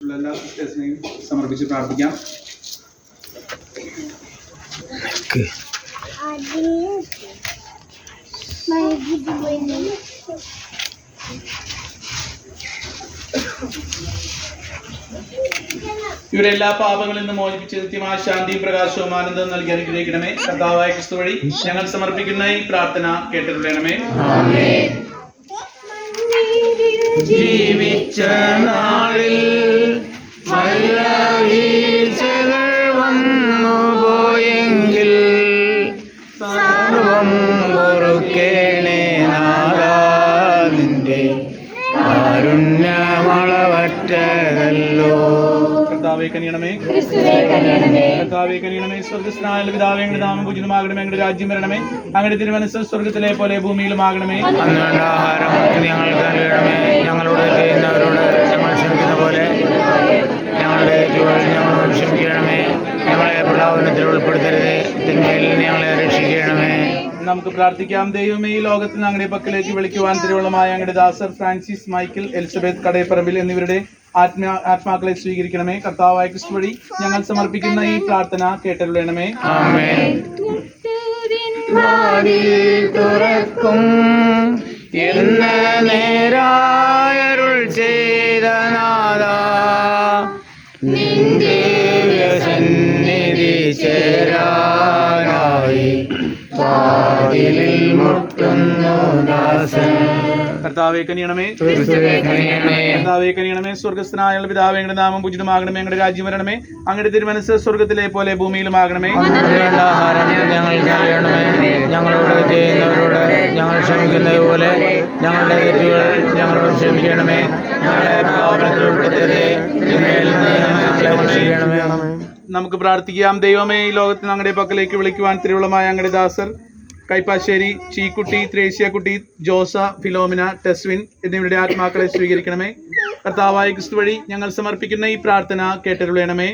എല്ലാ സിസ്റ്റേഴ്സിനെയും സമർപ്പിച്ച് പ്രാർത്ഥിക്കാം. ഇവരെ എല്ലാ പാപങ്ങളിൽ നിന്ന് മോചിപ്പിച്ച് നിത്യമായ ശാന്തിയും പ്രകാശവും ആനന്ദവും നൽകി അനുഗ്രഹിക്കണമേ. കർത്താവായ ക്രിസ്തു വഴി ഞങ്ങൾ സമർപ്പിക്കുന്ന ഈ പ്രാർത്ഥന കേട്ടിട്ടുള്ളണമേ. ജീവിച്ച നാളിൽ വല്ല വീഴ്ചകൾ വന്നു പോയെങ്കിൽ സർവം പൊറുക്കേണേ നാഥാ, നിന്റെ കാരുണ്യമളവറ്റതല്ലോ. കർത്താവേ കനിയണമേ, കർത്താവേ കനിയണമേ. സ്വർഗ്ഗസ്ഥനായ പിതാവേ, അങ്ങയുടെ നാമം പൂജിതമാകണമേ, അങ്ങയുടെ രാജ്യം വരണമേ, അങ്ങയുടെ തിരുമനസ്സ് സ്വർഗ്ഗത്തിലെ പോലെ ഭൂമിയിലുമാകണമേ. അന്നുവേണ്ട ആഹാരം ഞങ്ങൾക്ക് നൽകണമേ. ഞങ്ങളോട് ചെയ്യുന്നവരോട് ഞങ്ങൾ ക്ഷമിക്കുന്ന പോലെ ഞങ്ങളുടെ തെറ്റുകൾ ഞങ്ങളോട് ക്ഷമിക്കണമേ. ഞങ്ങളെ പ്രലോഭനത്തിൽ ഉൾപ്പെടുത്തരുതേ, തിന്മയിൽ നിന്ന് ഞങ്ങളെ രക്ഷിക്കണമേ. നമുക്ക് പ്രാർത്ഥിക്കാം. ദൈവമേ, ഈ ലോകത്തിൽ ഞങ്ങളുടെ പക്കലേക്ക് വിളിക്കുവാൻ തിരുവള്ളമായ അങ്ങയുടെ ദാസർ ഫ്രാൻസിസ്, മൈക്കിൾ, എലിസബത്ത് കടയപ്പറമ്പിൽ എന്നിവരുടെ ആത്മാക്കളെ സ്വീകരിക്കണമേ. കർത്താവായ ക്രിസ്തു വഴി ഞങ്ങൾ സമർപ്പിക്കുന്ന ഈ പ്രാർത്ഥന കേട്ടരുളണമേ. ആമേൻ. തുറക്കും എന്ന നേരായരുൾ ചെയ്ത നാഥാ, നിന്റെ സന്നിധി ചേരാനായി വാതിലിൽ മുട്ടുന്നു ദാസൻ. കർത്താവേ കനിയണമേ, കർത്താവേ കനിയണമേ. സ്വർഗ്ഗസ്ഥനായ പിതാവേ, അങ്ങയുടെ നാമം പൂജിതമാകണമേ, അങ്ങയുടെ രാജ്യം വരണമേ, അങ്ങയുടെ തിരുമനസ്സ് സ്വർഗ്ഗത്തിലെ പോലെ ഭൂമിയിലുമാകണമേ. ആഹാരം ഞങ്ങൾക്ക് നൽകണമേ. ഞങ്ങളോട് ചെയ്യുന്നവരോട് ഞങ്ങൾ ക്ഷമിക്കുന്നത് പോലെ ഞങ്ങളുടെ തെറ്റുകൾ ഞങ്ങളോട് ക്ഷമിക്കണമേ. ഞങ്ങളെ പാപത്തിൽ ഉൾപ്പെടുത്തരുതേ, തിന്മയിൽ നിന്ന് ഞങ്ങളെ രക്ഷിക്കണമേ. നമുക്ക് പ്രാർത്ഥിക്കാം. ദൈവമേ, ഈ ലോകത്തിൽ ഞങ്ങളുടെ പക്കലേക്ക് വിളിക്കുവാൻ തിരുവള്ളമായ അങ്ങയുടെ ദാസർ കൈപ്പാശ്ശേരി, ചീക്കുട്ടി, ത്രേസ്യക്കുട്ടി, ജോസ, ഫിലോമിന, ടെസ്വിൻ എന്നിവരുടെ ആത്മാക്കളെ സ്വീകരിക്കണമേ. കർത്താവായ ക്രിസ്തു വഴി ഞങ്ങൾ സമർപ്പിക്കുന്ന ഈ പ്രാർത്ഥന കേട്ടരുളണമേ.